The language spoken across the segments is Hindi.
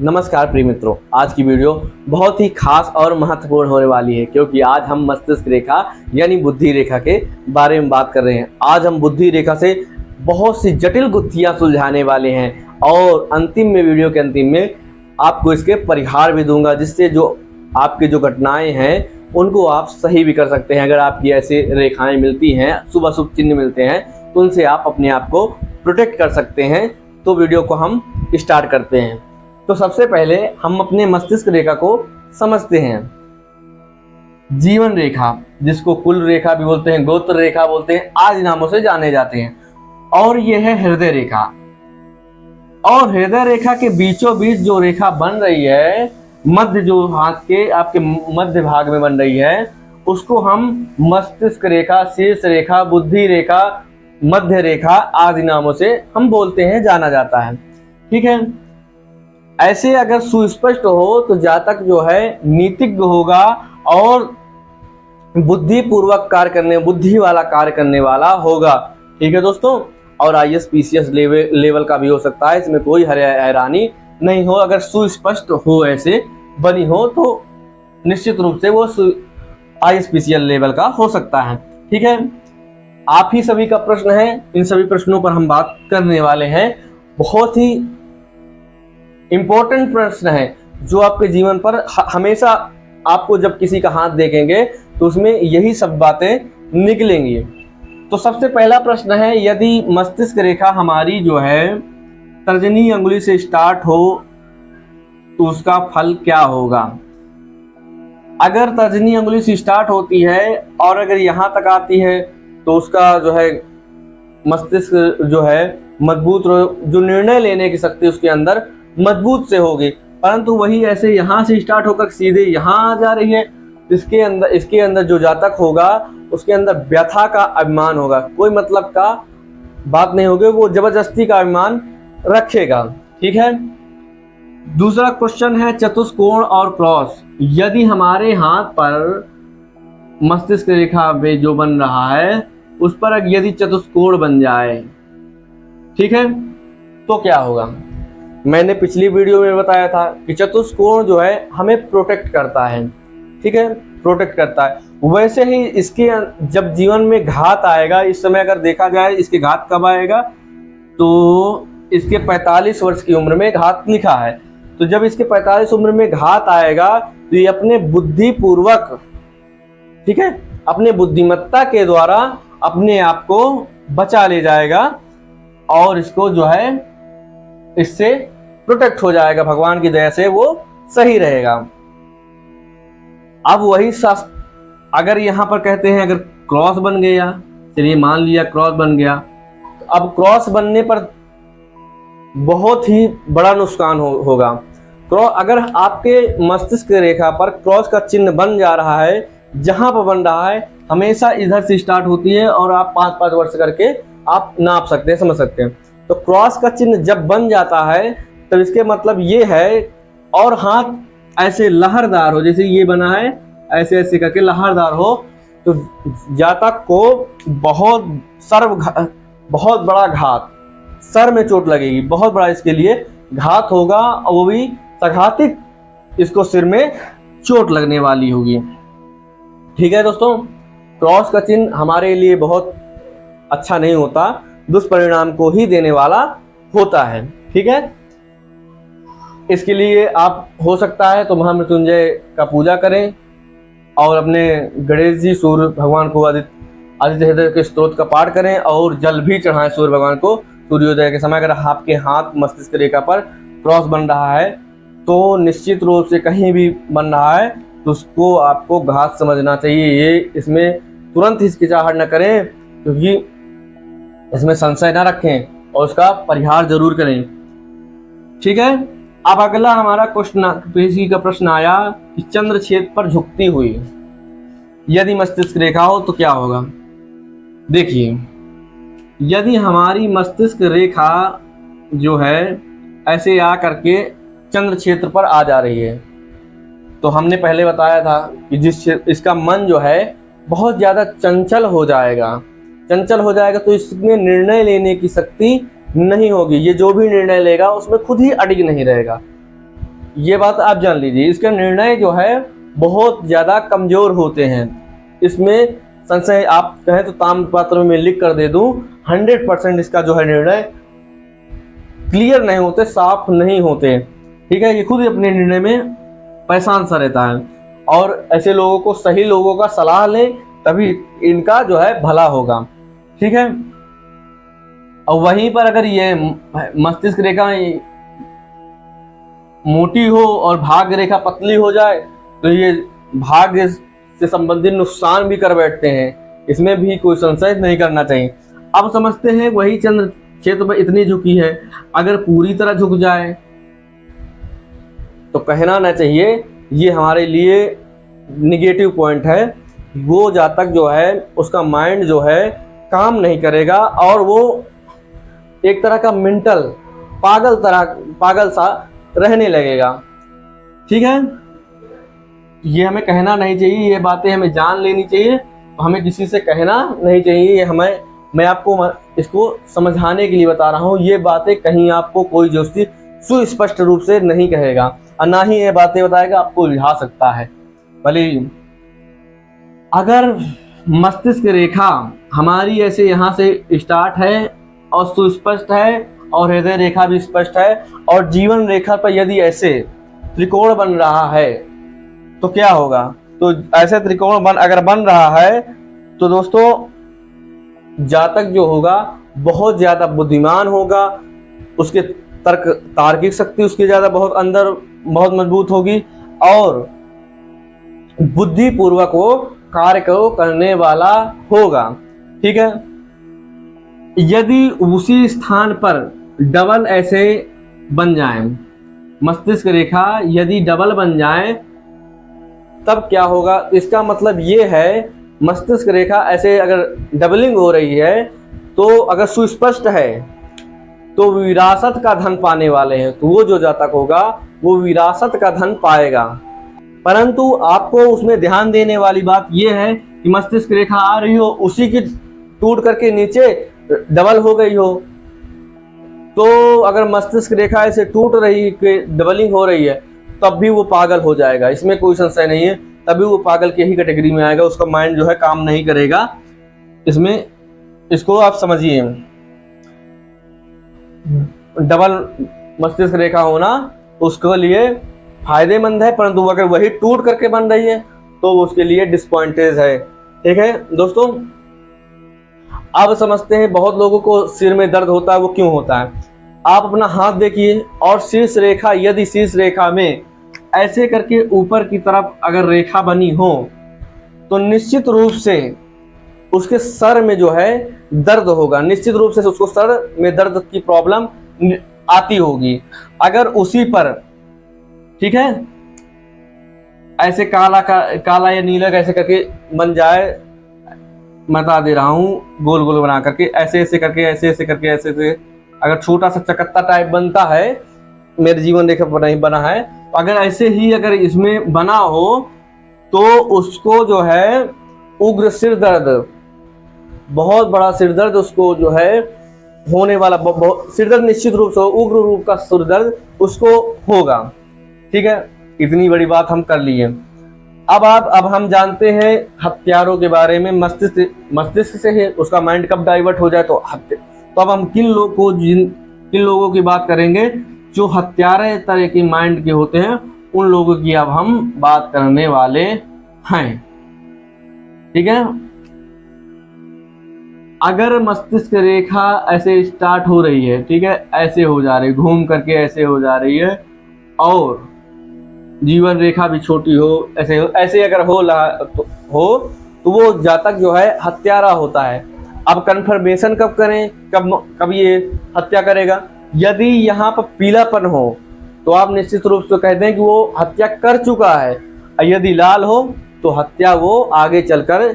नमस्कार प्रिय मित्रों, आज की वीडियो बहुत ही खास और महत्वपूर्ण होने वाली है क्योंकि आज हम मस्तिष्क रेखा यानी बुद्धि रेखा के बारे में बात कर रहे हैं। आज हम बुद्धि रेखा से बहुत सी जटिल गुत्थियां सुलझाने वाले हैं और वीडियो के अंतिम में आपको इसके परिहार भी दूंगा, जिससे जो आपकी जो घटनाएं हैं उनको आप सही भी कर सकते हैं। अगर आपकी ऐसे रेखाएं मिलती हैं, शुभ अशुभ चिन्ह मिलते हैं, तो उनसे आप अपने आप को प्रोटेक्ट कर सकते हैं। तो वीडियो को हम स्टार्ट करते हैं। तो सबसे पहले हम अपने मस्तिष्क रेखा को समझते हैं। जीवन रेखा, जिसको कुल रेखा भी बोलते हैं, गोत्र रेखा बोलते हैं, आदि नामों से जाने जाते हैं। और यह है हृदय रेखा। और हृदय रेखा के बीचों बीच जो रेखा बन रही है, मध्य जो हाथ के आपके मध्य भाग में बन रही है, उसको हम मस्तिष्क रेखा, शीर्ष रेखा, बुद्धि रेखा, मध्य रेखा आदि नामों से हम बोलते हैं, जाना जाता है। ठीक है। ऐसे अगर सुस्पष्ट हो तो जातक जो है नीतिज्ञ होगा और बुद्धि पूर्वक कार्य करने, बुद्धि वाला कार्य करने वाला होगा। ठीक है दोस्तों। और IAS PCS लेवल का भी हो सकता है, इसमें कोई हैरानी नहीं हो। अगर सुस्पष्ट हो, ऐसे बनी हो, तो निश्चित रूप से वो IAS PCS लेवल का हो सकता है। ठीक है। आप ही सभी का प्रश्न है, इन सभी प्रश्नों पर हम बात करने वाले हैं। बहुत ही इंपॉर्टेंट प्रश्न है जो आपके जीवन पर हमेशा, आपको जब किसी का हाथ देखेंगे तो उसमें यही सब बातें निकलेंगी। तो सबसे पहला प्रश्न है, यदि मस्तिष्क रेखा हमारी जो है तर्जनी अंगुली से स्टार्ट हो तो उसका फल क्या होगा। अगर तर्जनी अंगुली से स्टार्ट होती है और अगर यहाँ तक आती है तो उसका जो है मस्तिष्क जो है मजबूत, जो निर्णय लेने की शक्ति उसके अंदर मजबूत से होगी। परंतु वही ऐसे यहाँ से स्टार्ट होकर सीधे यहाँ आ जा रही है, इसके अंदर जो जातक होगा उसके अंदर व्यथा का अभिमान होगा, कोई मतलब का बात नहीं होगी, वो जबरदस्ती का अभिमान रखेगा। ठीक है। दूसरा क्वेश्चन है चतुष्कोण और क्रॉस। यदि हमारे हाथ पर मस्तिष्क रेखा में जो बन रहा है उस पर यदि चतुष्कोण बन जाए, ठीक है, तो क्या होगा। मैंने पिछली वीडियो में बताया था कि चतुष्कोण जो है हमें प्रोटेक्ट करता है। ठीक है, प्रोटेक्ट करता है। वैसे ही इसके जब जीवन में घात आएगा, इस समय अगर देखा जाए इसके घात कब आएगा, तो इसके 45 वर्ष की उम्र में घात लिखा है। तो जब इसके 45 उम्र में घात आएगा तो ये अपने बुद्धि पूर्वक, ठीक है, अपने बुद्धिमत्ता के द्वारा अपने आप को बचा ले जाएगा और इसको जो है इससे प्रोटेक्ट हो जाएगा। भगवान की दया से वो सही रहेगा। अब वही शास्त्र, अगर यहाँ पर कहते हैं अगर क्रॉस बन गया, चलिए मान लिया क्रॉस बन गया, तो अब क्रॉस बनने पर बहुत ही बड़ा नुकसान होगा। अगर आपके मस्तिष्क रेखा पर क्रॉस का चिन्ह बन जा रहा है, जहां पर बन रहा है, हमेशा इधर से स्टार्ट होती है और आप 5-5 वर्ष करके आप नाप सकते हैं, समझ सकते हैं। तो क्रॉस का चिन्ह जब बन जाता है तो इसके मतलब ये है, और हाथ ऐसे लहरदार हो, जैसे ये बना है, ऐसे ऐसे करके लहरदार हो, तो जातक को बहुत बड़ा घात, सर में चोट लगेगी, बहुत बड़ा इसके लिए घात होगा, और वो भी सघातिक, इसको सिर में चोट लगने वाली होगी। ठीक है दोस्तों। क्रॉस का चिन्ह हमारे लिए बहुत अच्छा नहीं होता, दुष्परिणाम को ही देने वाला होता है। ठीक है। इसके लिए आप हो सकता है तो महामृत्युंजय का पूजा करें और अपने गणेश जी, सूर्य भगवान को आदित्य हृदय के स्तोत्र का पाठ करें और जल भी चढ़ाएं सूर्य भगवान को सूर्योदय के समय। अगर आपके हाथ मस्तिष्क रेखा पर क्रॉस बन रहा है तो निश्चित रूप से कहीं भी बन रहा है तो उसको आपको घात समझना चाहिए। ये इसमें तुरंत हिचकिचाहट न करें, क्योंकि इसमें संशय न रखें और उसका परिहार जरूर करें। ठीक है। अब अगला हमारा क्वेश्चन का प्रश्न आया कि चंद्र छेद पर झुकती हुई यदि मस्तिष्क रेखा हो तो क्या होगा। देखिए, यदि हमारी मस्तिष्क रेखा जो है ऐसे आ करके चंद्र क्षेत्र पर आ जा रही है, तो हमने पहले बताया था कि इसका मन जो है बहुत ज्यादा चंचल हो जाएगा, तो इसमें निर्णय लेने की शक्ति नहीं होगी। ये जो भी निर्णय लेगा उसमें खुद ही अडिग नहीं रहेगा। ये बात आप जान लीजिए। इसके निर्णय जो है बहुत ज़्यादा कमज़ोर होते हैं। इसमें संशय आप कहें तो ताम्रपत्र में लिख कर दे दूं, 100% इसका जो है निर्णय क्लियर नहीं होते, साफ नहीं होते। ठीक है, ये खुद ही अपने निर्णय में परेशान सा रहता है। और ऐसे लोगों को, सही लोगों का सलाह लें, तभी इनका जो है भला होगा। ठीक है, और वहीं पर अगर ये मस्तिष्क रेखा मोटी हो और भाग्य रेखा पतली हो जाए तो ये भाग्य से संबंधित नुकसान भी कर बैठते हैं। इसमें भी कोई संशय नहीं करना चाहिए। अब समझते हैं वही चंद्र क्षेत्र पर इतनी झुकी है, अगर पूरी तरह झुक जाए तो कहना ना चाहिए, ये हमारे लिए निगेटिव पॉइंट है। वो जातक जो है उसका माइंड जो है काम नहीं करेगा और वो एक तरह का मेंटल पागल सा रहने लगेगा। ठीक है, ये हमें कहना नहीं चाहिए, ये बातें हमें जान लेनी चाहिए, हमें किसी से कहना नहीं चाहिए। ये मैं आपको इसको समझाने के लिए बता रहा हूँ। ये बातें कहीं आपको कोई ज्योतिषी सुस्पष्ट रूप से नहीं कहेगा और ना ही ये बातें बताएगा आपको उलझा सकता है। भले अगर मस्तिष्क रेखा हमारी ऐसे यहाँ से स्टार्ट है और सुस्पष्ट है और हृदय रेखा भी स्पष्ट है और जीवन रेखा पर यदि ऐसे त्रिकोण बन रहा है तो क्या होगा? तो ऐसे त्रिकोण अगर बन रहा है तो दोस्तों जातक जो होगा बहुत ज्यादा बुद्धिमान होगा, उसके तार्किक शक्ति उसकी ज्यादा बहुत मजबूत होगी और बुद्धिपूर्वक वो कार्य को करने वाला होगा। ठीक है, यदि उसी स्थान पर डबल ऐसे बन जाए, मस्तिष्क रेखा यदि डबल बन जाए तब क्या होगा? इसका मतलब ये है मस्तिष्क रेखा ऐसे अगर डबलिंग हो रही है तो अगर सुस्पष्ट है तो विरासत का धन पाने वाले हैं, तो वो जो जातक होगा वो विरासत का धन पाएगा। परंतु आपको उसमें ध्यान देने वाली बात यह है कि मस्तिष्क रेखा आ रही हो, उसी की टूट करके नीचे डबल हो गई हो, तो अगर मस्तिष्क रेखा ऐसे टूट रही है, डबलिंग हो रही है, तब भी वो पागल हो जाएगा। इसमें कोई संशय नहीं है, तभी वो पागल की ही कैटेगरी में आएगा। उसका माइंड जो है काम नहीं करेगा। इसमें इसको आप समझिए, डबल मस्तिष्क रेखा होना उसके लिए फायदेमंद है, परंतु अगर वही टूट करके बन रही है तो उसके लिए डिसअपॉइंटेज है। ठीक है दोस्तों, अब समझते हैं बहुत लोगों को सिर में दर्द होता है, वो क्यों होता है? आप अपना हाथ देखिए और शीर्ष रेखा, यदि शीर्ष रेखा में ऐसे करके ऊपर की तरफ अगर रेखा बनी हो तो निश्चित रूप से उसके सर में जो है दर्द होगा, निश्चित रूप से उसको सर में दर्द की प्रॉब्लम आती होगी। अगर उसी पर, ठीक है, ऐसे काला या नीला कैसे करके बन जाए, मैं बता दे रहा हूँ, गोल गोल बना करके ऐसे करके अगर छोटा सा चकत्ता टाइप बनता है, मेरे जीवन रेखा पर नहीं बना है, तो अगर ऐसे ही अगर इसमें बना हो तो उसको जो है उग्र सिर दर्द, बहुत बड़ा सिर दर्द उसको जो है होने वाला, सिर दर्द निश्चित रूप से उग्र रूप का सिर दर्द उसको होगा। ठीक है, इतनी बड़ी बात हम कर लिए। अब हम जानते हैं हत्यारों के बारे में। मस्तिष्क से ही उसका माइंड कब डाइवर्ट हो जाए तो अब हम किन लोगों की बात करेंगे जो हत्यारे तरह के माइंड के होते हैं, उन लोगों की अब हम बात करने वाले हैं। ठीक है, अगर मस्तिष्क रेखा ऐसे स्टार्ट हो रही है, ठीक है, ऐसे हो जा रही है, घूम करके ऐसे हो जा रही है और जीवन रेखा भी छोटी हो, ऐसे अगर हो तो वो जातक जो है हत्यारा होता है। अब कंफर्मेशन कब करें, कब ये हत्या करेगा? यदि यहाँ पर पीलापन हो तो आप निश्चित रूप से कहते हैं कि वो हत्या कर चुका है, और यदि लाल हो तो हत्या वो आगे चलकर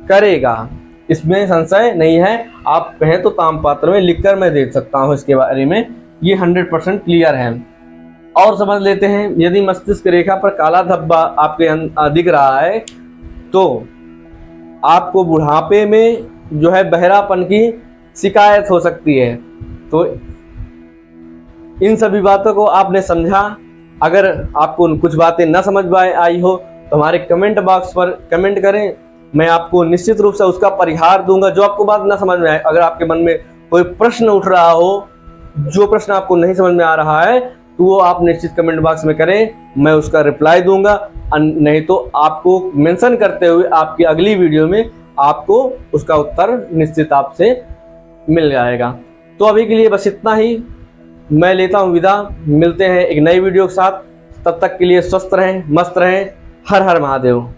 करेगा। इसमें संशय नहीं है। आप कहें तो ताम्रपत्र में लिखकर मैं दे सकता हूँ इसके बारे में, ये 100% क्लियर है। और समझ लेते हैं, यदि मस्तिष्क रेखा पर काला धब्बा आपके दिख रहा है तो आपको बुढ़ापे में जो है बहरापन की शिकायत हो सकती है। तो इन सभी बातों को आपने समझा। अगर आपको कुछ बातें न समझ में आई हो तो हमारे कमेंट बॉक्स पर कमेंट करें, मैं आपको निश्चित रूप से उसका परिहार दूंगा। जो आपको बात ना समझ में आए, अगर आपके मन में कोई प्रश्न उठ रहा हो, जो प्रश्न आपको नहीं समझ में आ रहा है, तो वो आप निश्चित कमेंट बॉक्स में करें, मैं उसका रिप्लाई दूंगा। नहीं तो आपको मेंशन करते हुए आपकी अगली वीडियो में आपको उसका उत्तर निश्चित आपसे मिल जाएगा। तो अभी के लिए बस इतना ही, मैं लेता हूँ विदा। मिलते हैं एक नई वीडियो के साथ, तब तक के लिए स्वस्थ रहें, मस्त रहें। हर हर महादेव।